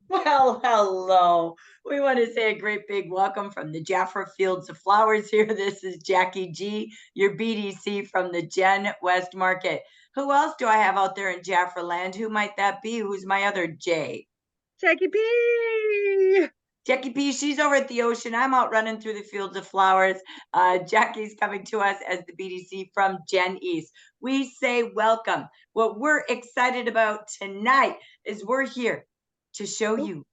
Well, hello. We want to say a great big welcome from the JAFRA Fields of Flowers here. This is Jackie G, your BDC from the Gen West Market. Who else do I have out there in JAFRA land? Who might that be? Who's my other J? Jackie P. Jackie P, she's over at the ocean. I'm out running through the fields of flowers. Jackie's coming to us as the BDC from Gen East. We say welcome. What we're excited about tonight is we're here to show you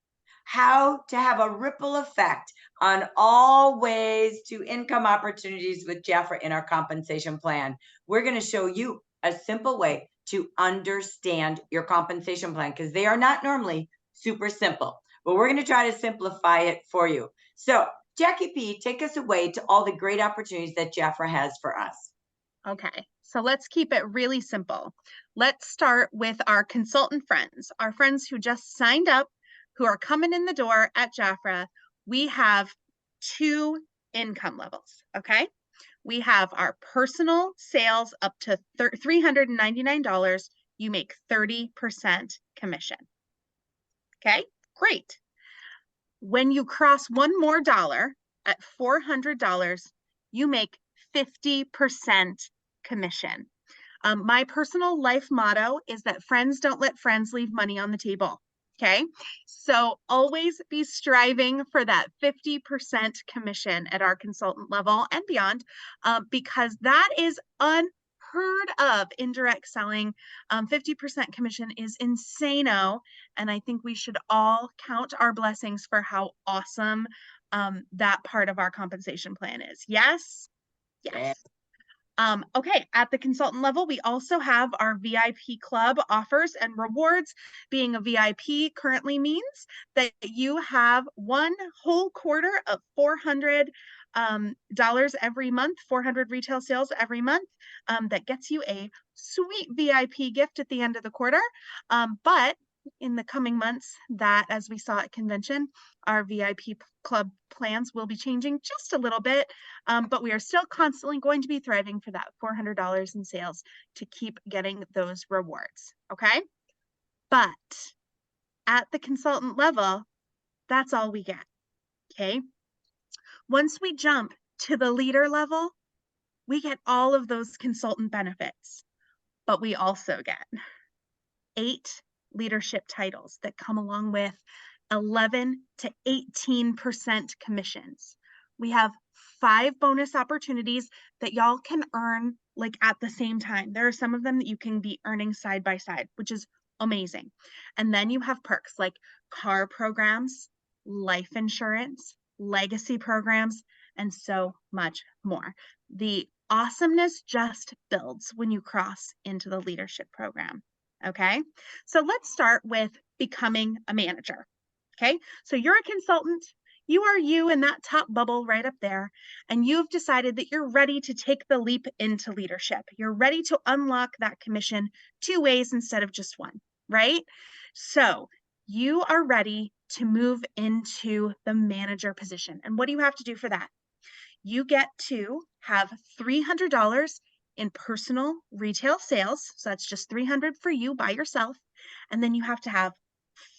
how to have a ripple effect on all ways to income opportunities with JAFRA in our compensation plan. We're going to show you a simple way to understand your compensation plan because they are not normally super simple, but we're going to try to simplify it for you. So, Jackie P, take us away to all the great opportunities that JAFRA has for us. Okay, so let's keep it really simple. Let's start with our consultant friends, our friends who just signed up, who are coming in the door at JAFRA. We have two income levels, okay? We have our personal sales up to $399. You make 30% commission. Okay, great. When you cross one more dollar at $400, you make 50% commission. My personal life motto is that friends don't let friends leave money on the table. Okay, so always be striving for that 50% commission at our consultant level and beyond, because that is unheard of indirect selling. 50% commission is insano, and I think we should all count our blessings for how awesome that part of our compensation plan is. Yes? Yes. Okay, at the consultant level, we also have our VIP club offers and rewards. Being a VIP currently means that you have one whole quarter of $400 every month, 400 retail sales every month. That gets you a sweet VIP gift at the end of the quarter. But in the coming months, that, as we saw at convention, our VIP club plans will be changing just a little bit, but we are still constantly going to be thriving for that $400 in sales to keep getting those rewards, okay? But at the consultant level, that's all we get, okay? Once we jump to the leader level, we get all of those consultant benefits, but we also get 8 leadership titles that come along with 11 to 18% commissions. We have 5 bonus opportunities that y'all can earn like at the same time. There are some of them that you can be earning side by side, which is amazing. And then you have perks like car programs, life insurance, legacy programs, and so much more. The awesomeness just builds when you cross into the leadership program. Okay, so let's start with becoming a manager. Okay, so you're a consultant, you are you in that top bubble right up there, and you've decided that you're ready to take the leap into leadership. You're ready to unlock that commission 2 ways instead of just one, right? So you are ready to move into the manager position. And what do you have to do for that? You get to have $300 in personal retail sales. So that's just $300 for you by yourself. And then you have to have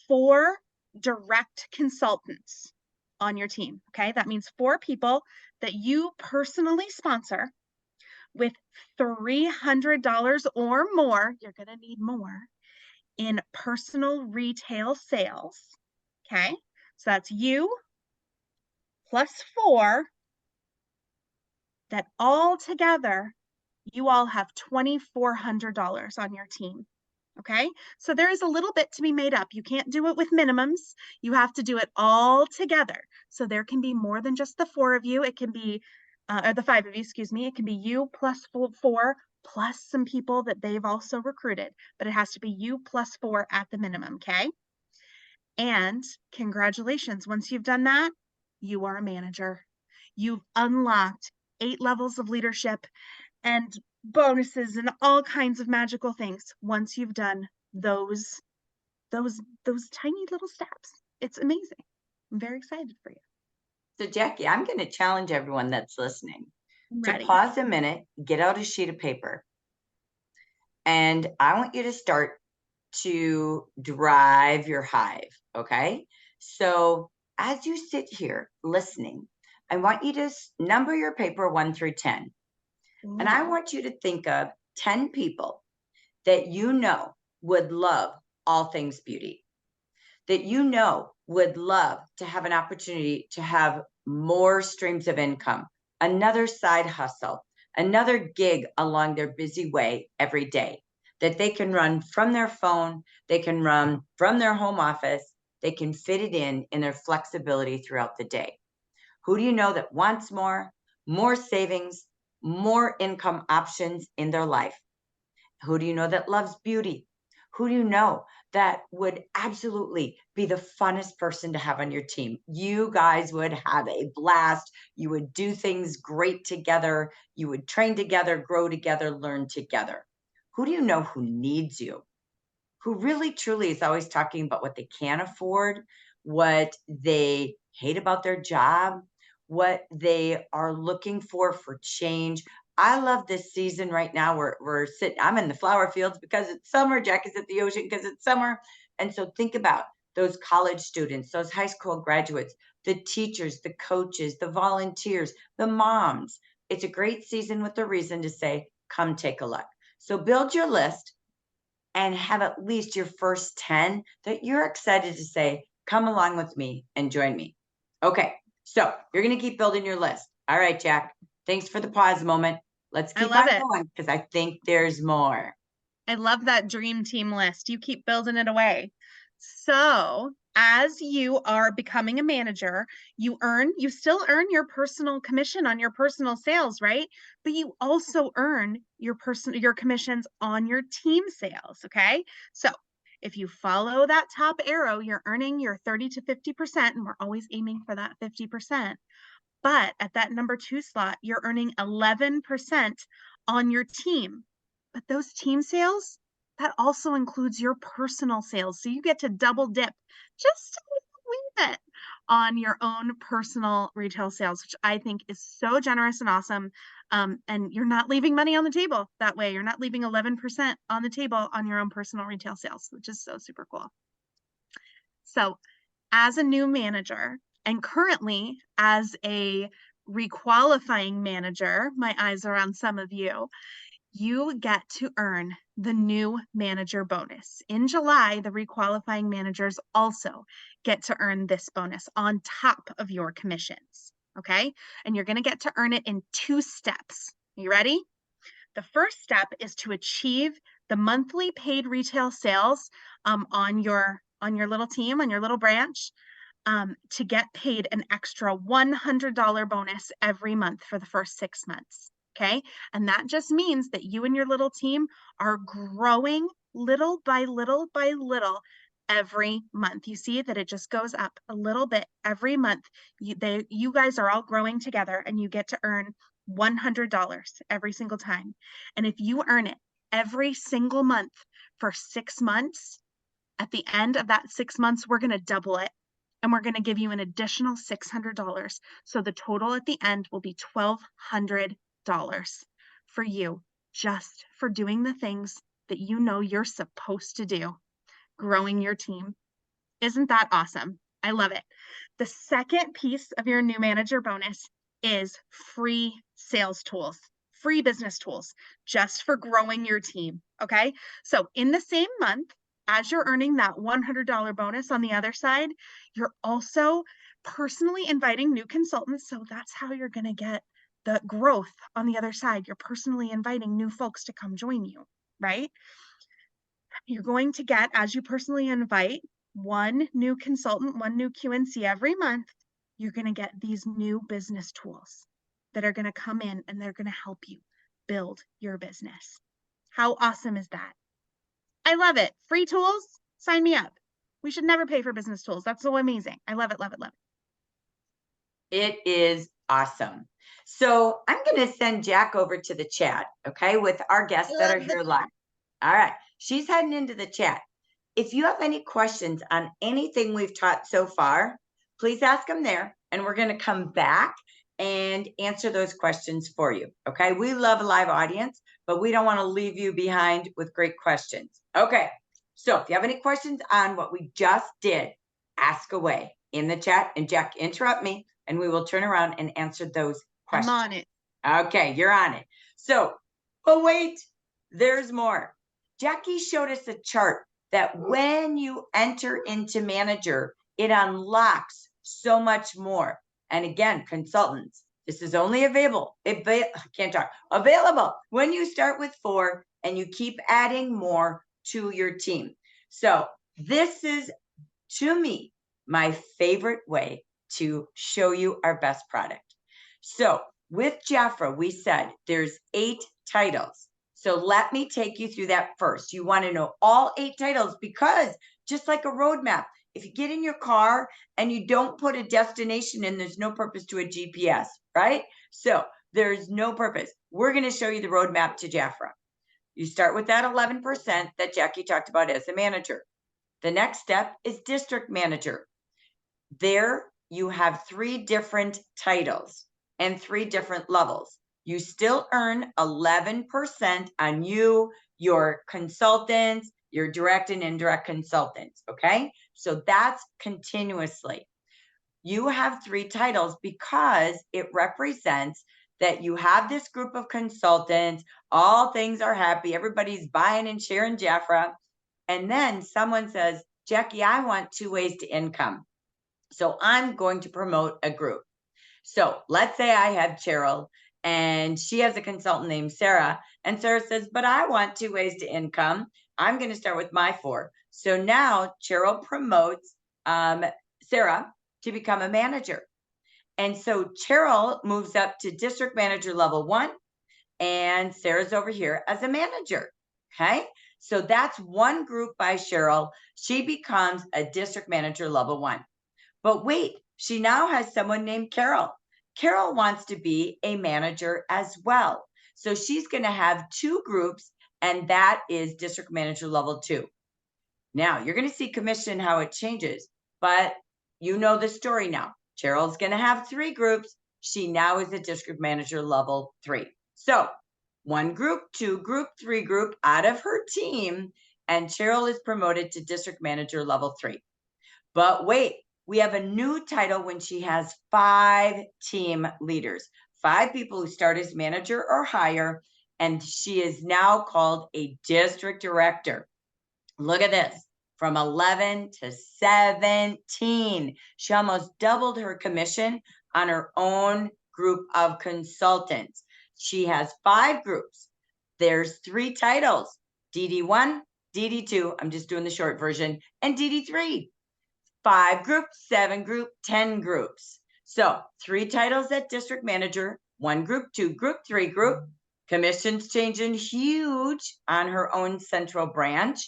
4 direct consultants on your team. Okay, that means 4 people that you personally sponsor with $300 or more. You're going to need more in personal retail sales. Okay, so that's you plus 4, that all together you all have $2,400 on your team. Okay, so there is a little bit to be made up. You can't do it with minimums. You have to do it all together. So there can be more than just the 4 of you. It can be, or the 5 of you, excuse me. It can be you plus 4 plus some people that they've also recruited, but it has to be you plus 4 at the minimum, okay? And congratulations, once you've done that, you are a manager. You've unlocked 8 levels of leadership and bonuses and all kinds of magical things once you've done those tiny little steps. It's amazing. I'm very excited for you. So, Jackie, I'm going to challenge everyone that's listening to Ready. pause a minute, get out a sheet of paper, and I want you to start to drive your hive, okay? So as you sit here listening, I want you to number your paper 1 through 10. And I want you to think of 10 people that you know would love all things beauty, that you know would love to have an opportunity to have more streams of income, another side hustle, another gig along their busy way every day, that they can run from their phone, they can run from their home office, they can fit it in their flexibility throughout the day. Who do you know that wants more savings, more income options in their life? Who do you know that loves beauty? Who do you know that would absolutely be the funnest person to have on your team? You guys would have a blast. You would do things great together. You would train together, grow together, learn together. Who do you know who needs you? Who really truly is always talking about what they can't afford, what they hate about their job, what they are looking for change. I love this season right now. We're sitting, I'm in the flower fields because it's summer. Jack is at the ocean because it's summer. And so think about those college students, those high school graduates, the teachers, the coaches, the volunteers, the moms. It's a great season with a reason to say, come take a look. So build your list and have at least your first 10 that you're excited to say, come along with me and join me. Okay, so you're going to keep building your list. All right, Jack, thanks for the pause moment. Let's I keep love on it. going because I think there's more. I love that dream team list. You keep building it away. So, as you are becoming a manager, you still earn your personal commission on your personal sales, right? But you also earn your commissions on your team sales, okay? So, if you follow that top arrow, you're earning your 30 to 50%, and we're always aiming for that 50%. But at that number 2 slot, you're earning 11% on your team. But those team sales, that also includes your personal sales. So you get to double dip just a little bit on your own personal retail sales, which I think is so generous and awesome. And you're not leaving money on the table that way. You're not leaving 11% on the table on your own personal retail sales, which is so super cool. So as a new manager, and currently as a requalifying manager, my eyes are on some of you, you get to earn the new manager bonus. In July, the requalifying managers also get to earn this bonus on top of your commissions, okay? And you're gonna get to earn it in 2 steps. You ready? The first step is to achieve the monthly paid retail sales on your little team, on your little branch, to get paid an extra $100 bonus every month for the first 6 months. Okay. And that just means that you and your little team are growing little by little by little every month. You see that it just goes up a little bit every month. You guys are all growing together and you get to earn $100 every single time. And if you earn it every single month for 6 months, at the end of that 6 months, we're going to double it and we're going to give you an additional $600. So the total at the end will be $1,200 for you just for doing the things that you know you're supposed to do, growing your team. Isn't that awesome? I love it. The second piece of your new manager bonus is free sales tools, free business tools, just for growing your team. Okay. So in the same month, as you're earning that $100 bonus on the other side, you're also personally inviting new consultants. So that's how you're going to get the growth on the other side. You're personally inviting new folks to come join you, right? You're going to get, as you personally invite, one new consultant, one new QNC every month, you're going to get these new business tools that are going to come in and they're going to help you build your business. How awesome is that? I love it. Free tools, sign me up. We should never pay for business tools. That's so amazing. I love it, love it, love it. It is awesome. So I'm going to send Jack over to the chat, okay, with our guests that are here live. All right. She's heading into the chat. If you have any questions on anything we've taught so far, please ask them there, and we're going to come back and answer those questions for you. Okay. We love a live audience, but we don't want to leave you behind with great questions. Okay. So if you have any questions on what we just did, ask away in the chat, and Jack, interrupt me, and we will turn around and answer those questions. I'm on it. Okay, you're on it. So, but wait, there's more. Jackie showed us a chart that when you enter into manager, it unlocks so much more. And again, consultants, this is only available when you start with 4 and you keep adding more to your team. So this is, to me, my favorite way to show you our best product. So with JAFRA, we said there's 8 titles. So let me take you through that first. You want to know all 8 titles because just like a roadmap, if you get in your car and you don't put a destination in, there's no purpose to a GPS, right? So there's no purpose. We're going to show you the roadmap to JAFRA. You start with that 11% that Jackie talked about as a manager. The next step is district manager. There you have 3 different titles and 3 different levels. You still earn 11% on you, your consultants, your direct and indirect consultants, okay? So that's continuously. You have 3 titles because it represents that you have this group of consultants, all things are happy, everybody's buying and sharing JAFRA, and then someone says, Jackie, I want 2 ways to income. So I'm going to promote a group. So let's say I have Cheryl and she has a consultant named Sarah, and Sarah says, but I want 2 ways to income. I'm going to start with my 4. So now Cheryl promotes Sarah to become a manager. And so Cheryl moves up to district manager level 1, and Sarah's over here as a manager. Okay. So that's one group by Cheryl. She becomes a district manager level 1. But wait, she now has someone named Carol. Carol wants to be a manager as well. So she's going to have 2 groups, and that is district manager level 2. Now you're going to see commission, how it changes, but you know the story now. Cheryl's going to have 3 groups. She now is a district manager level 3. So 1 group, 2 group, 3 group out of her team, and Cheryl is promoted to district manager level 3. But wait, we have a new title when she has 5 team leaders, 5 people who start as manager or higher, and she is now called a district director. Look at this, from 11 to 17. She almost doubled her commission on her own group of consultants. She has 5 groups. There's 3 titles, DD1, DD2, I'm just doing the short version, and DD3. 5 groups, 7 group, 10 groups. So 3 titles at district manager, 1 group, 2 group, 3 group. Commissions changing huge on her own central branch.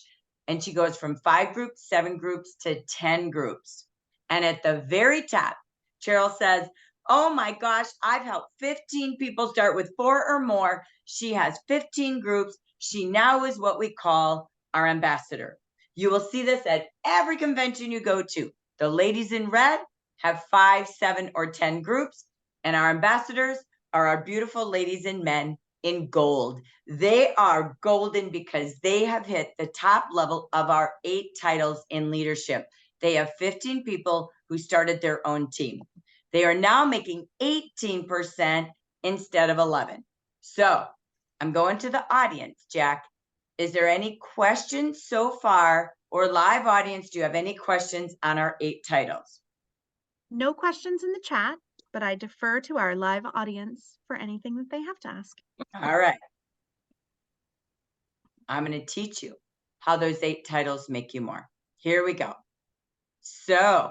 And she goes from 5 groups, 7 groups to 10 groups. And at the very top, Cheryl says, oh my gosh, I've helped 15 people start with 4 or more. She has 15 groups. She now is what we call our ambassador. You will see this at every convention you go to. The ladies in red have 5, 7, or 10 groups, and our ambassadors are our beautiful ladies and men in gold. They are golden because they have hit the top level of our 8 titles in leadership. They have 15 people who started their own team. They are now making 18% instead of 11. So I'm going to the audience, Jack. Is there any questions so far, or live audience, do you have any questions on our 8 titles? No questions in the chat, but I defer to our live audience for anything that they have to ask. All right. I'm going to teach you how those 8 titles make you more. Here we go. So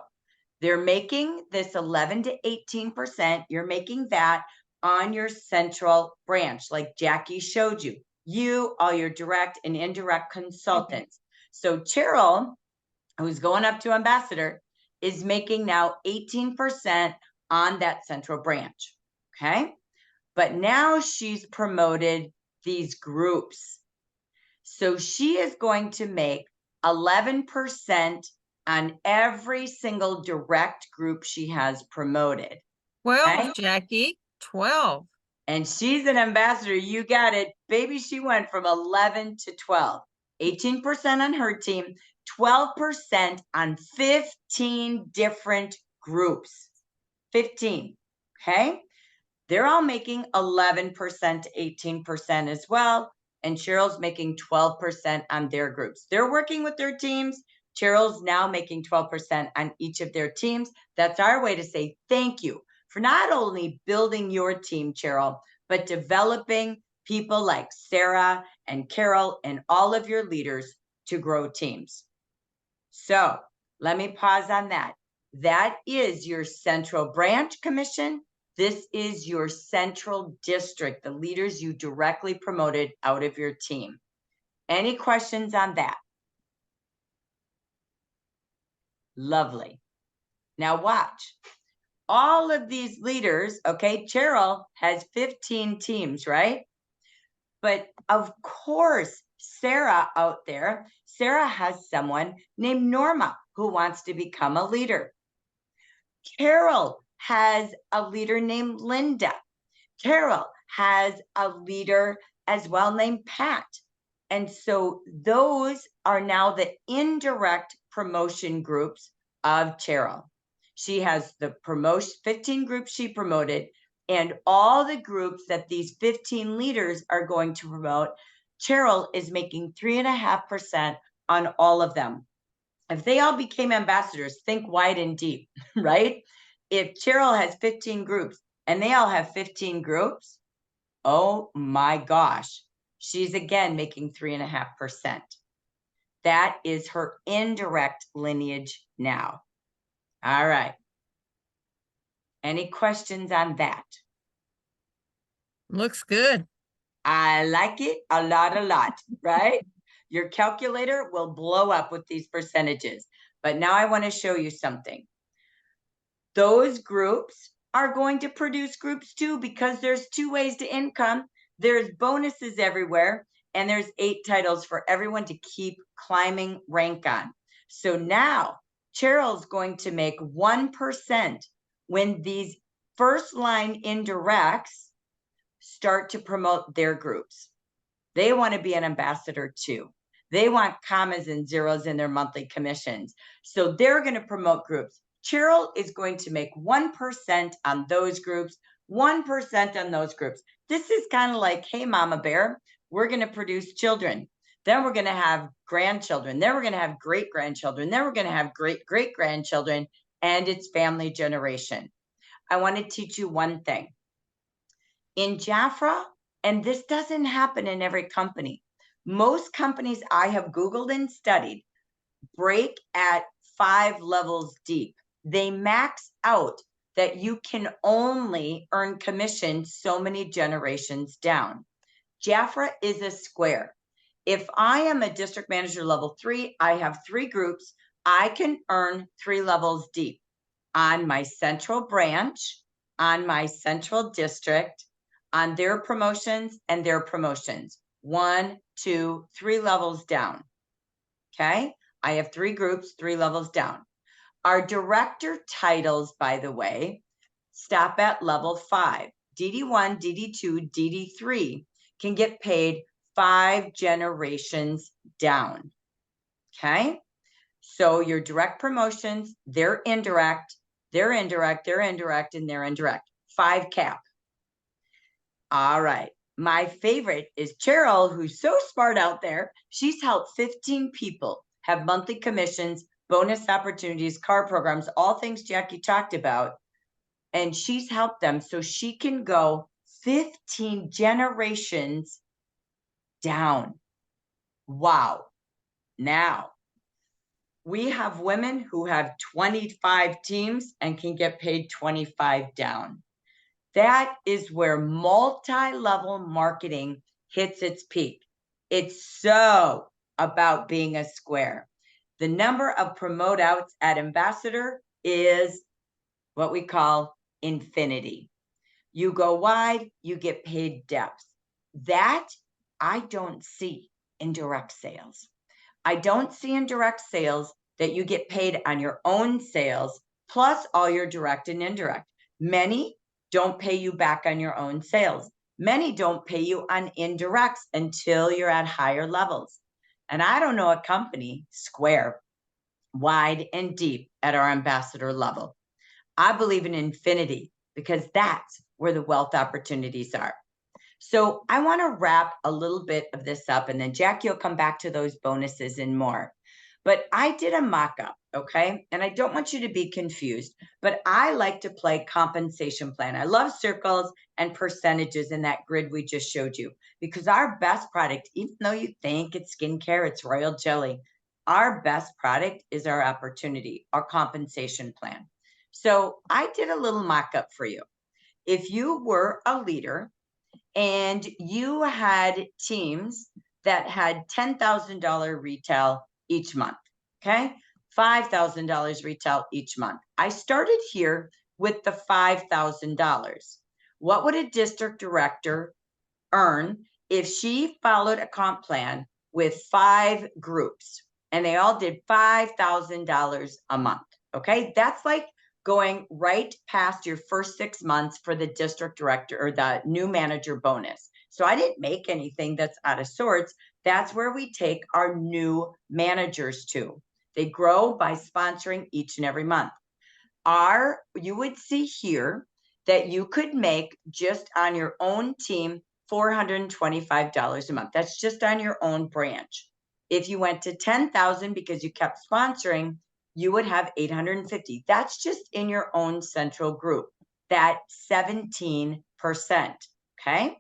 they're making this 11 to 18%. You're making that on your central branch, like Jackie showed you. You, all your direct and indirect consultants. So Cheryl, who's going up to ambassador, is making now 18% on that central branch. Okay. But now she's promoted these groups. So she is going to make 11% on every single direct group she has promoted. 12, okay? Jackie, 12. And she's an ambassador. You got it. Baby, she went from 11 to 12. 18% on her team, 12% on 15 different groups. 15, okay? They're all making 11%, 18% as well. And Cheryl's making 12% on their groups. They're working with their teams. Cheryl's now making 12% on each of their teams. That's our way to say thank you for not only building your team, Cheryl, but developing people like Sarah and Carol and all of your leaders to grow teams. So let me pause on that. That is your central branch commission. This is your central district, the leaders you directly promoted out of your team. Any questions on that? Lovely. Now watch. All of these leaders, okay, Cheryl has 15 teams, right? But of course, Sarah out there, Sarah has someone named Norma who wants to become a leader. Carol has a leader named Linda. Carol has a leader as well named Pat. And so those are now the indirect promotion groups of Cheryl. She has the 15 groups she promoted, and all the groups that these 15 leaders are going to promote, Cheryl is making 3.5% on all of them. If they all became ambassadors, think wide and deep, right? If Cheryl has 15 groups and they all have 15 groups, oh my gosh, she's again making 3.5%. That is her indirect lineage now. All right. Any questions on that? Looks good. I like it a lot, right? Your calculator will blow up with these percentages. But now I want to show you something. Those groups are going to produce groups too, because there's 2 ways to income. There's bonuses everywhere, and there's 8 titles for everyone to keep climbing rank on. So now Cheryl's going to make 1% when these first line indirects start to promote their groups. They want to be an ambassador too. They want commas and zeros in their monthly commissions. So they're going to promote groups. Cheryl is going to make 1% on those groups, 1% on those groups. This is kind of like, hey, Mama Bear, we're going to produce children. Then we're going to have grandchildren. Then we're going to have great-grandchildren. Then we're going to have great-great-grandchildren, and it's family generation. I want to teach you one thing. In JAFRA, and this doesn't happen in every company, most companies I have Googled and studied break at 5 levels deep. They max out that you can only earn commission so many generations down. JAFRA is a square. If I am a district manager level 3, I have 3 groups. I can earn 3 levels deep on my central branch, on my central district, on their promotions and their promotions. 1, 2, 3 levels down. Okay, I have 3 groups, 3 levels down. Our director titles, by the way, stop at level 5. DD1, DD2, DD3 can get paid 5 generations down. Okay, so your direct promotions, they're indirect, they're indirect, they're indirect, and they're indirect. 5 cap. All right. My favorite is Cheryl, who's so smart out there. She's helped 15 people have monthly commissions, bonus opportunities, car programs, all things Jackie talked about. And she's helped them so she can go 15 generations down. Wow. Now, we have women who have 25 teams and can get paid 25 down. That is where multi-level marketing hits its peak. It's so about being a square. The number of promote outs at ambassador is what we call infinity. You go wide, you get paid depth. That I don't see in direct sales. I don't see in direct sales that you get paid on your own sales plus all your direct and indirect. Many don't pay you back on your own sales. Many don't pay you on indirects until you're at higher levels. And I don't know a company square, wide, and deep at our ambassador level. I believe in infinity because that's where the wealth opportunities are. So I want to wrap a little bit of this up, and then Jackie will come back to those bonuses and more. But I did a mock-up, okay? And I don't want you to be confused, but I like to play compensation plan. I love circles and percentages in that grid we just showed you, because our best product, even though you think it's skincare, it's royal jelly, our best product is our opportunity, our compensation plan. So I did a little mock-up for you. If you were a leader and you had teams that had $10,000 retail each month, okay? $5,000 retail each month. I started here with the $5,000. What would a district director earn if she followed a comp plan with 5 groups and they all did $5,000 a month? Okay, that's like going right past your first 6 months for the district director or the new manager bonus. So I didn't make anything that's out of sorts. That's where we take our new managers to. They grow by sponsoring each and every month. You would see here that you could make just on your own team $425 a month. That's just on your own branch. If you went to 10,000 because you kept sponsoring, you would have 850. That's just in your own central group, that 17%, okay?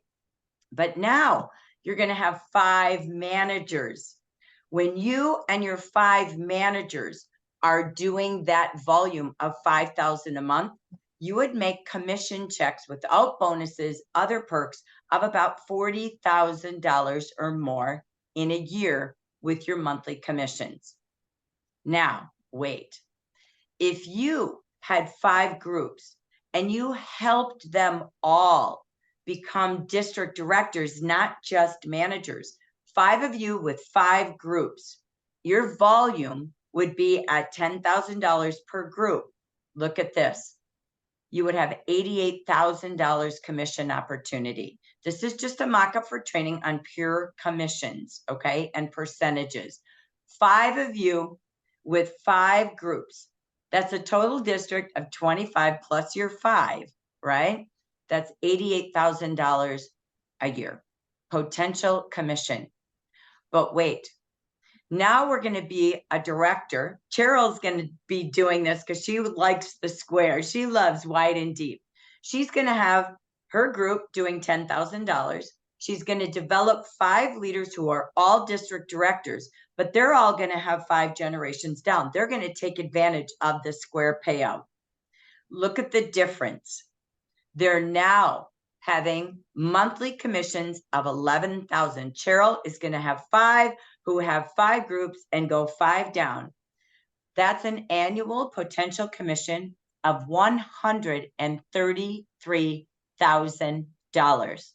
But now you're going to have 5 managers. When you and your 5 managers are doing that volume of 5,000 a month, you would make commission checks without bonuses, other perks of about $40,000 or more in a year with your monthly commissions. Now, wait. If you had 5 groups and you helped them all become district directors, not just managers, 5 of you with 5 groups, your volume would be at $10,000 per group. Look at this. You would have $88,000 commission opportunity. This is just a mock-up for training on pure commissions, okay, and percentages. 5 of you with 5 groups. That's a total district of 25 plus your 5, right? That's $88,000 a year, potential commission. But wait, now we're going to be a director. Cheryl's going to be doing this because she likes the square. She loves wide and deep. She's going to have her group doing $10,000. She's going to develop 5 leaders who are all district directors, but they're all going to have 5 generations down. They're going to take advantage of the square payout. Look at the difference. They're now having monthly commissions of $11,000. Cheryl is going to have 5 who have 5 groups and go 5 down. That's an annual potential commission of $133,000.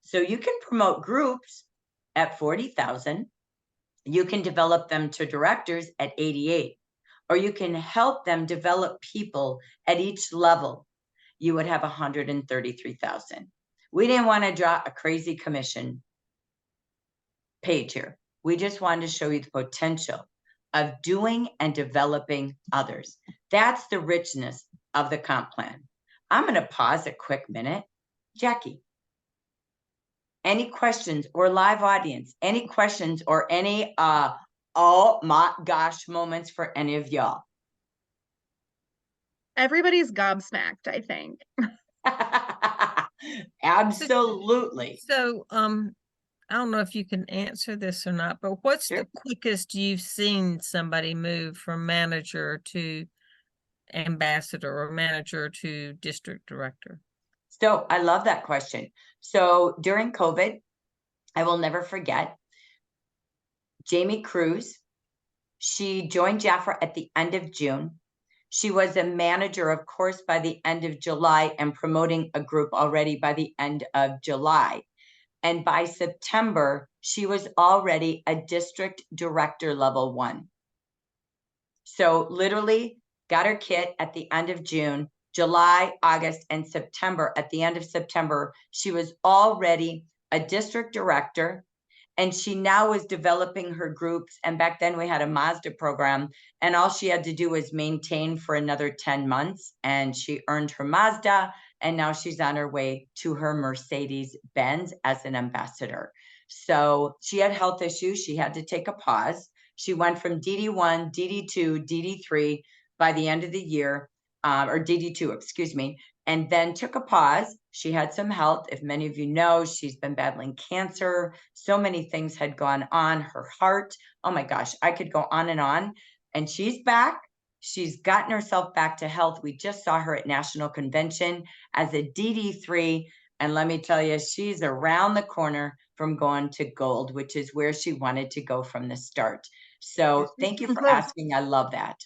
So you can promote groups at $40,000. You can develop them to directors at $88,000, or you can help them develop people at each level. You would have $133,000. We didn't want to draw a crazy commission page here. We just wanted to show you the potential of doing and developing others. That's the richness of the comp plan. I'm going to pause a quick minute. Jackie, any questions, or live audience, any questions or any oh my gosh moments for any of y'all? Everybody's gobsmacked, I think. Absolutely. So, I don't know if you can answer this or not, but what's Sure. the quickest you've seen somebody move from manager to ambassador or manager to district director? So I love that question. So during COVID, I will never forget Jamie Cruz. She joined JAFRA at the end of June. She was a manager, of course, by the end of July, and promoting a group already by the end of July. And by September, she was already a district director level 1. So literally got her kit at the end of June, July, August, and September. At the end of September, she was already a district director And she now is developing her groups. And back then we had a Mazda program, and all she had to do was maintain for another 10 months. And she earned her Mazda, and now she's on her way to her Mercedes-Benz as an ambassador. So she had health issues. She had to take a pause. She went from DD1, DD2, DD3 by the end of the year, or DD2, excuse me, and then took a pause. She had some health. If many of you know, she's been battling cancer. So many things had gone on. Her heart, oh my gosh, I could go on. And she's back. She's gotten herself back to health. We just saw her at National Convention as a DD3. And let me tell you, she's around the corner from going to gold, which is where she wanted to go from the start. So thank you for asking. I love that.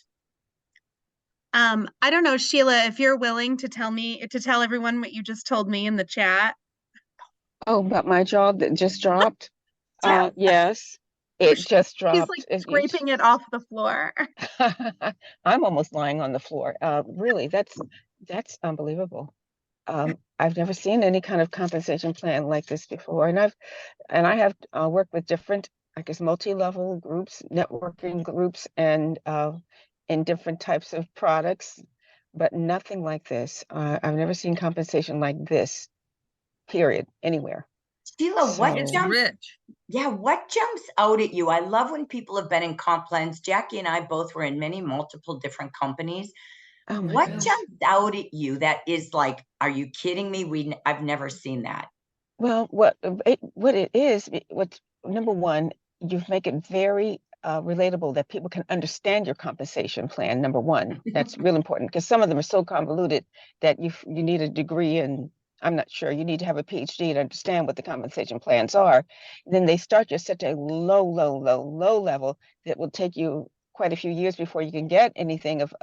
I don't know, Sheila, if you're willing to tell everyone what you just told me in the chat. Oh, but my jaw that just dropped. Yeah. Yes, it just He's dropped. like scraping it off the floor. I'm almost lying on the floor. Really, that's unbelievable. I've never seen any kind of compensation plan like this before, and I have worked with different, I guess, multi-level groups, networking groups, and in different types of products, but nothing like this. I've never seen compensation like this, period, anywhere. Sheila, what It's So, rich. Yeah, what jumps out at you? I love when people have been in comp plans. Jackie and I both were in many multiple different companies. oh my What goodness. jumps out at you that is like, are you kidding me? I've never seen that. Well, what it is, what's number one, you make it very relatable that people can understand your compensation plan. Number one, that's real important because some of them are so convoluted that you need a degree, and I'm not sure you need to have a PhD to understand what the compensation plans are. Then they start you at such a low level that will take you quite a few years before you can get anything of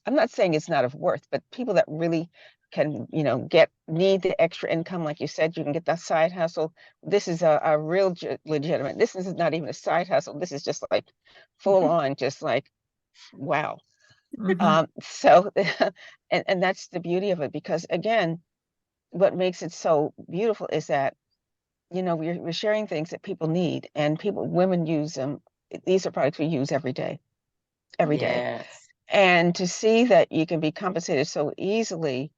I'm not saying it's not of worth, but people that really can, need the extra income, like you said, you can get that side hustle. This is a real legitimate. This is not even a side hustle. This is just like full on, just like, wow. So, and that's the beauty of it, because again, what makes it so beautiful is that, we're sharing things that people need, and women use them. These are products we use every day, every day. Yes. And to see that you can be compensated so easily,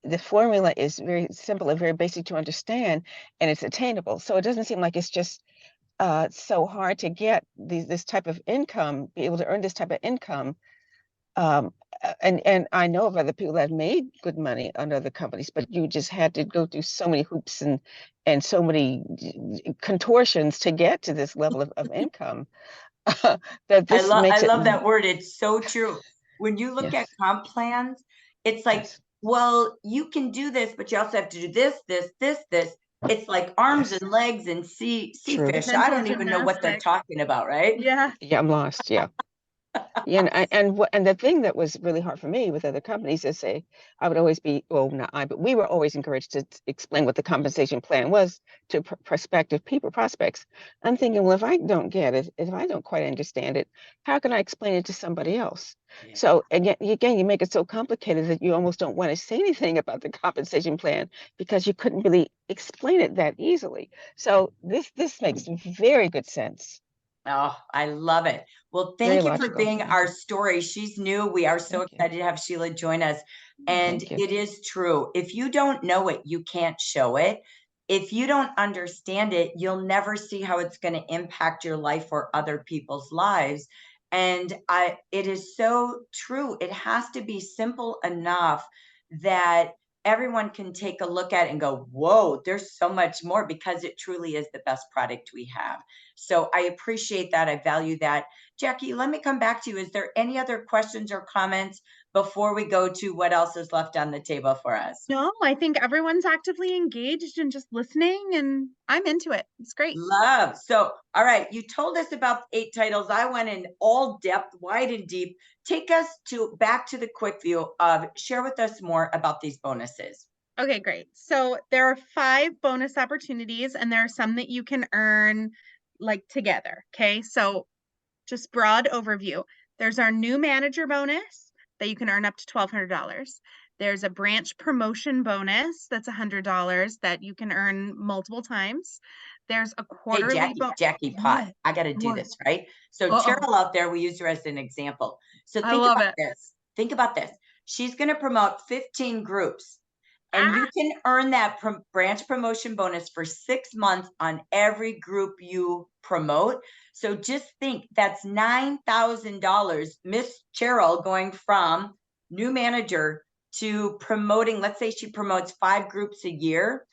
the formula is very simple and very basic to understand, and it's attainable. So it doesn't seem like it's just so hard to get this type of income, be able to earn this type of income. And I know of other people that have made good money on other companies, but you just had to go through so many hoops and so many contortions to get to this level of income. That this I makes it. love that word. It's so true. When you look at Yes, comp plans, it's like, yes, well, you can do this, but you also have to do this, this, this, this. It's like arms yes, and legs and sea true. fish. I Mental don't even know what they're gymnastics. talking about, right? Yeah. Yeah, I'm lost. Yeah. Yeah, and the thing that was really hard for me with other companies is I would always be, well, not I, but we were always encouraged to explain what the compensation plan was to prospective prospects. I'm thinking, well, if I don't get it, if I don't quite understand it, how can I explain it to somebody else? Yeah. So again, you make it so complicated that you almost don't want to say anything about the compensation plan because you couldn't really explain it that easily. So this makes very good sense. Oh, I love it. Well, Very thank you for logical. being our story. She's new. We are so Thank you. excited to have Sheila join us. And Thank you. it is true. If you don't know it, you can't show it. If you don't understand it, you'll never see how it's going to impact your life or other people's lives. And it is so true. It has to be simple enough that everyone can take a look at it and go, whoa, there's so much more, because it truly is the best product we have. So I appreciate that. I value that. Jackie, let me come back to you. Is there any other questions or comments before we go to what else is left on the table for us? No, I think everyone's actively engaged and just listening, and I'm into it. It's great. Love. So, all right, you told us about 8 titles. I went in all depth, wide and deep. Take us back to the quick view of share with us more about these bonuses. Okay, great. So there are 5 bonus opportunities, and there are some that you can earn like together. Okay, so just broad overview. There's our new manager bonus that you can earn up to $1,200. There's a branch promotion bonus that's $100 that you can earn multiple times. There's a Hey, quarterly Jackie Pot, What? I got to do What? this, right? So Uh-oh. Cheryl out there, we use her as an example. So I think love about it. this. Think about this. She's going to promote 15 groups, and you Ah, can earn that branch promotion bonus for 6 months on every group you promote. So just think, that's $9,000. Miss Cheryl going from new manager to promoting, let's say she promotes 5 groups a year.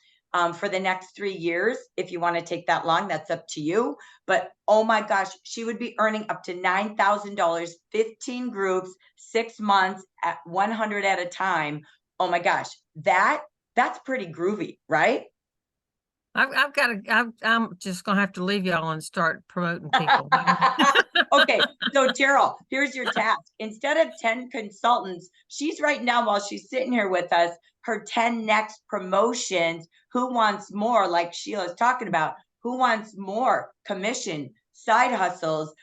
For the next 3 years. If you want to take that long, that's up to you. But oh my gosh, she would be earning up to $9,000, 15 groups, 6 months at 100 at a time. Oh my gosh, that's pretty groovy, right? I've got to, I'm just gonna have to leave y'all and start promoting people. Okay, so Cheryl, here's your task. Instead of 10 consultants, she's right now, while she's sitting here with us, her 10 next promotions. Who wants more? Like Sheila's talking about, who wants more commission, side hustles,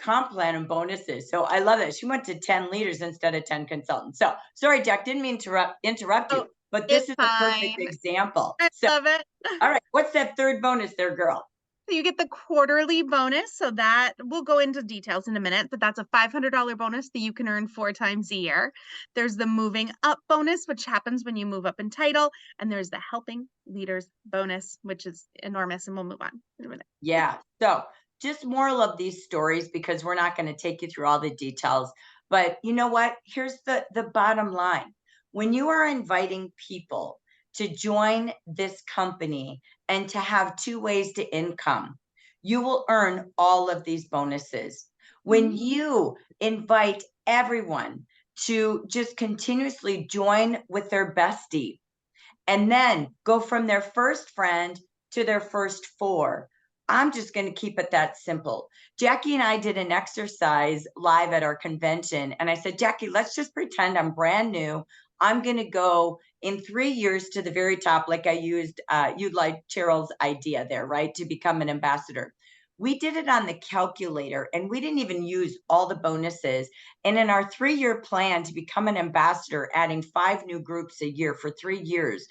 comp plan, and bonuses? So I love it. She went to 10 leaders instead of 10 consultants. So sorry, Jack, didn't mean to interrupt you, oh, but this it's is a perfect fine. example. I So, love it. all right, what's that third bonus there, girl? So you get the quarterly bonus. So that we'll go into details in a minute, but that's a $500 bonus that you can earn 4 times a year. There's the moving up bonus, which happens when you move up in title. And there's the helping leaders bonus, which is enormous. And we'll move on in a minute. Yeah. So just moral of these stories, because we're not going to take you through all the details. But you know what? Here's the bottom line. When you are inviting people to join this company and to have 2 ways to income, you will earn all of these bonuses. When you invite everyone to just continuously join with their bestie and then go from their first friend to their first 4. I'm just going to keep it that simple. Jackie and I did an exercise live at our convention, and I said, Jackie, let's just pretend I'm brand new. I'm going to go in 3 years to the very top, like I used, you like Cheryl's idea there, right? To become an ambassador. We did it on the calculator, and we didn't even use all the bonuses. And in our 3-year plan to become an ambassador, adding 5 new groups a year for 3 years,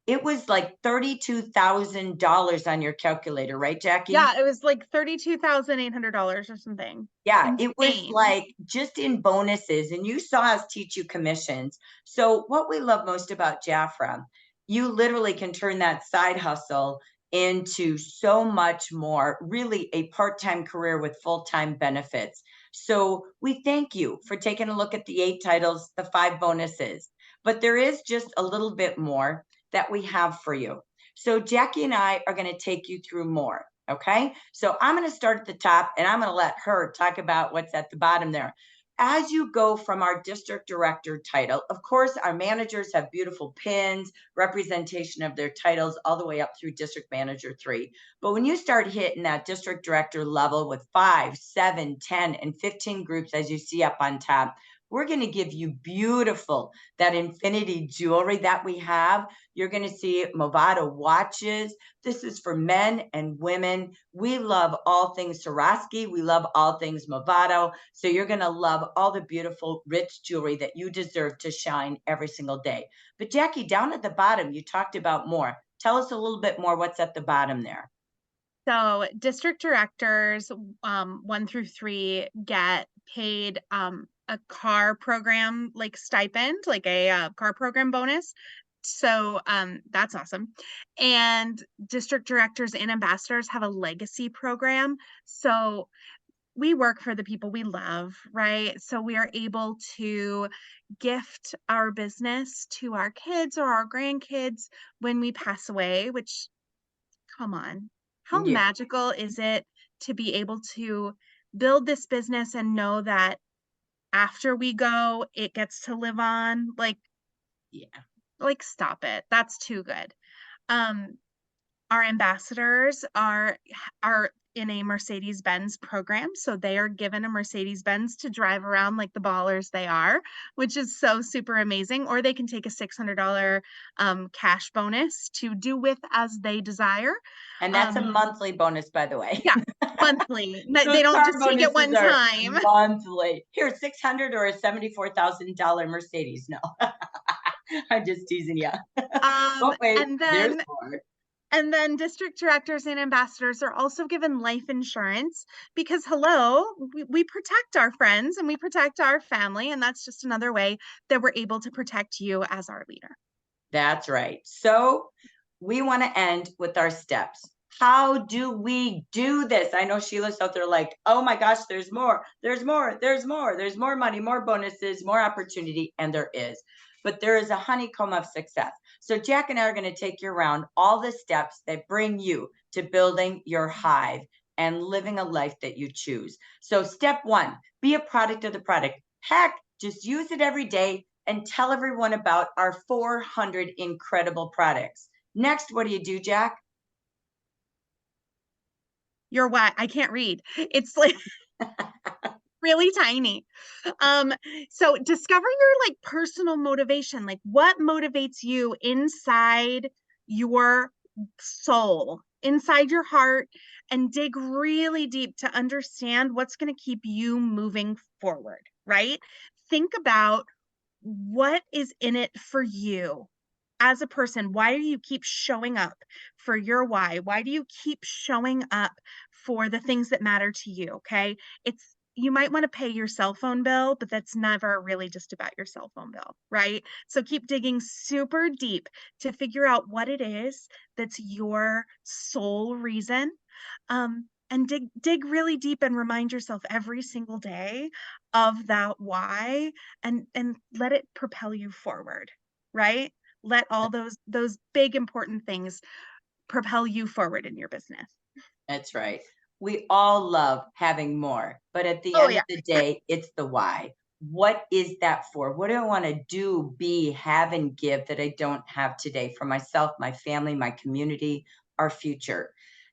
it was like $32,000 on your calculator, right, Jackie? Yeah, it was like $32,800 or something. Yeah, it was Insane. like just in bonuses, and you saw us teach you commissions. So what we love most about JAFRA, you literally can turn that side hustle into so much more, really a part-time career with full-time benefits. So we thank you for taking a look at the 8 titles, the 5 bonuses, but there is just a little bit more that we have for you. So Jackie and I are going to take you through more. Okay, so I'm going to start at the top, and I'm going to let her talk about what's at the bottom there. As you go from our district director title, of course, our managers have beautiful pins, representation of their titles all the way up through district manager 3. But when you start hitting that district director level with 5, 7, 10, and 15 groups, as you see up on top, we're going to give you beautiful, that infinity jewelry that we have. You're going to see Movado watches. This is for men and women. We love all things Swarovski. We love all things Movado. So you're going to love all the beautiful, rich jewelry that you deserve to shine every single day. But Jackie, down at the bottom, you talked about more. Tell us a little bit more what's at the bottom there. So district directors, 1 through 3 get paid a car program like stipend, like a car program bonus. So that's awesome. And district directors and ambassadors have a legacy program. So we work for the people we love, right? So we are able to gift our business to our kids or our grandkids when we pass away, which, come on, how Yeah. magical is it to be able to build this business and know that after we go, it gets to live on? Yeah. Like stop it. That's too good. Our ambassadors are in a Mercedes-Benz program, so they are given a Mercedes-Benz to drive around like the ballers they are, which is so super amazing. Or they can take a $600 cash bonus to do with as they desire. And that's a monthly bonus, by the way. Yeah, monthly. Those They don't car just take it one bonuses are time. monthly. Here, $600 or a $74,000 Mercedes. No, I'm just teasing you. Oh, wait, And there's then more. And then district directors and ambassadors are also given life insurance because, hello, we protect our friends and we protect our family. And that's just another way that we're able to protect you as our leader. That's right. So we want to end with our steps. How do we do this? I know Sheila's out there like, oh my gosh, there's more, there's more, there's more, there's more money, more bonuses, more opportunity, and there is. But there is a honeycomb of success. So Jack and I are going to take you around all the steps that bring you to building your hive and living a life that you choose. So step one, be a product of the product. Heck, just use it every day and tell everyone about our 400 incredible products. Next, what do, Jack? Your why? I can't read. It's like really tiny. So discover your like personal motivation, like what motivates you inside your soul, inside your heart, and dig really deep to understand what's going to keep you moving forward, right? Think about what is in it for you as a person. Why do you keep showing up for your why? Why do you keep showing up for the things that matter to you? Okay. You might want to pay your cell phone bill, but that's never really just about your cell phone bill, right? So keep digging super deep to figure out what it is that's your sole reason. And dig really deep and remind yourself every single day of that why, and let it propel you forward, right? Let all those big important things propel you forward in your business. That's right. We all love having more, but at the Oh, end yeah. of the day, it's the why. What is that for? What do I want to do, be, have, and give that I don't have today for myself, my family, my community, our future?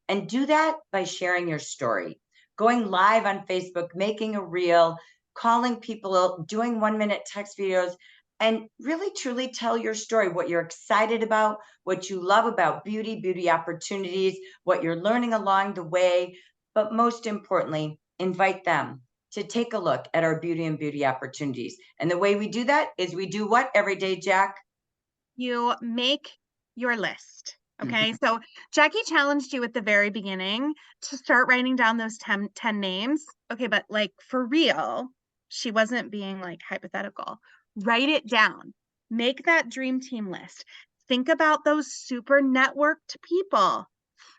And do that by sharing your story, going live on Facebook, making a reel, calling people, doing 1-minute text videos, and really truly tell your story, what you're excited about, what you love about beauty, beauty opportunities, what you're learning along the way. But most importantly, invite them to take a look at our beauty and beauty opportunities. And the way we do that is we do what every day, Jack? You make your list. Okay. So Jackie challenged you at the very beginning to start writing down those 10 names. Okay. But like for real, she wasn't being like hypothetical. Write it down. Make that dream team list. Think about those super networked people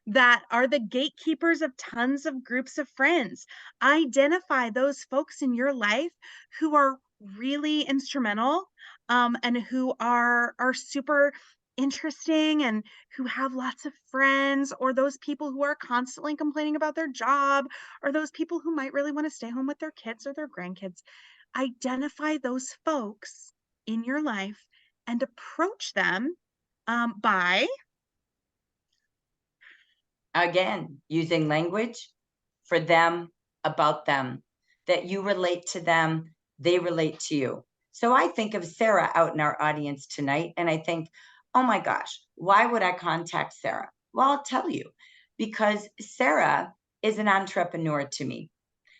that are the gatekeepers of tons of groups of friends. Identify those folks in your life who are really instrumental, and who are super interesting and who have lots of friends, or those people who are constantly complaining about their job, or those people who might really want to stay home with their kids or their grandkids. Identify those folks in your life and approach them by Again, using language for them, about them, that you relate to them, they relate to you. So I think of Sarah out in our audience tonight, and I think, oh my gosh, why would I contact Sarah? Well, I'll tell you, because Sarah is an entrepreneur to me.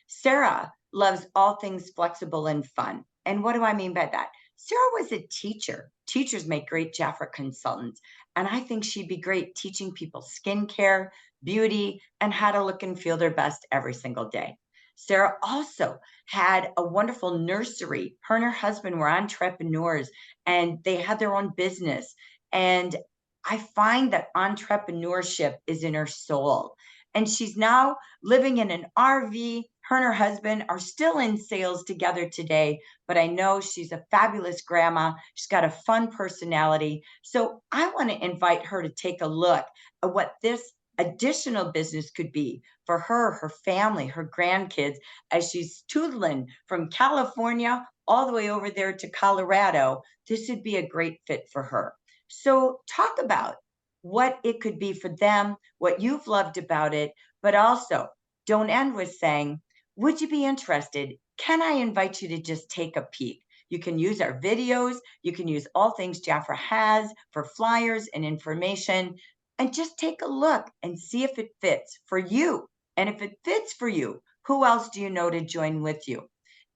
Sarah loves all things flexible and fun. And what do I mean by that? Sarah was a teacher. Teachers make great JAFRA consultants. And I think she'd be great teaching people skincare, beauty, and how to look and feel their best every single day. Sarah also had a wonderful nursery. Her and her husband were entrepreneurs and they had their own business. And I find that entrepreneurship is in her soul. And she's now living in an RV. Her and her husband are still in sales together today, but I know she's a fabulous grandma. She's got a fun personality. So I want to invite her to take a look at what this additional business could be for her, her family, her grandkids, as she's tootling from California all the way over there to Colorado. This would be a great fit for her. So talk about what it could be for them, what you've loved about it, but also don't end with saying, would you be interested? Can I invite you to just take a peek? You can use our videos. You can use all things JAFRA has for flyers and information, and just take a look and see if it fits for you. And if it fits for you, who else do you know to join with you?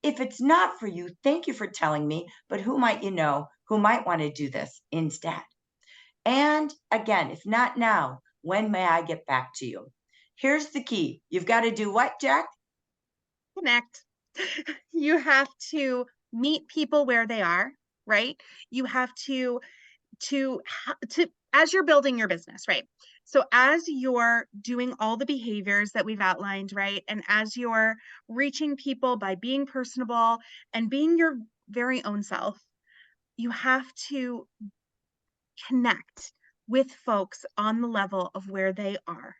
If it's not for you, thank you for telling me, but who might you know who might want to do this instead? And again, if not now, When may I get back to you? Here's the key. You've got to do what, Jack? Connect. You have to meet people where they are, right? You have to as you're building your business, right? So as you're doing all the behaviors that we've outlined, right? And as you're reaching people by being personable and being your very own self, you have to connect with folks on the level of where they are.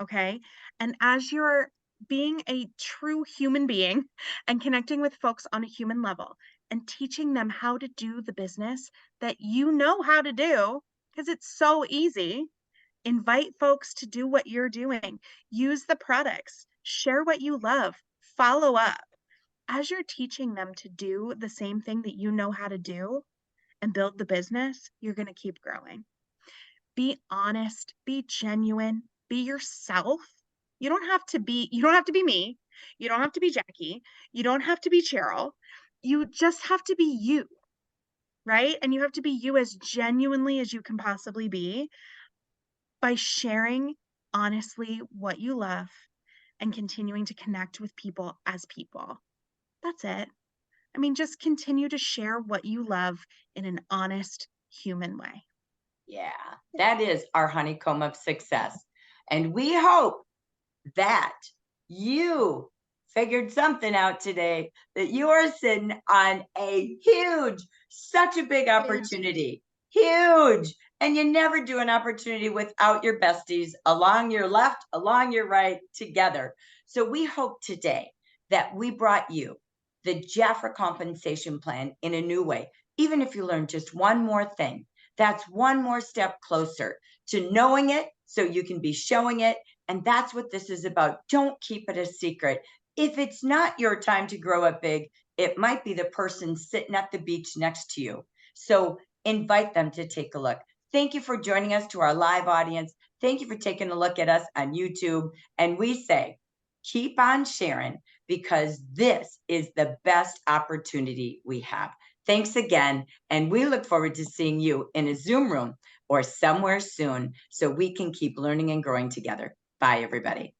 Okay. And as you're being a true human being and connecting with folks on a human level and teaching them how to do the business that you know how to do, because it's so easy, invite folks to do what you're doing, use the products, share what you love, follow up. As you're teaching them to do the same thing that you know how to do and build the business, you're going to keep growing. Be honest, be genuine, be yourself. You don't have to be me. You don't have to be Jackie. You don't have to be Cheryl. You just have to be you, right? And you have to be you as genuinely as you can possibly be by sharing honestly what you love and continuing to connect with people as people. That's it. I mean, just continue to share what you love in an honest, human way. Yeah, that is our honeycomb of success. And we hope that you figured something out today, that you are sitting on a huge, such a big opportunity, huge. And you never do an opportunity without your besties along your left, along your right, together. So we hope today that we brought you the JAFRA compensation plan in a new way. Even if you learn just one more thing, that's one more step closer to knowing it so you can be showing it. And that's what this is about. Don't keep it a secret. If it's not your time to grow up big, it might be the person sitting at the beach next to you. So invite them to take a look. Thank you for joining us, to our live audience. Thank you for taking a look at us on YouTube. And we say, keep on sharing, because this is the best opportunity we have. Thanks again. And we look forward to seeing you in a Zoom room or somewhere soon so we can keep learning and growing together. Bye, everybody.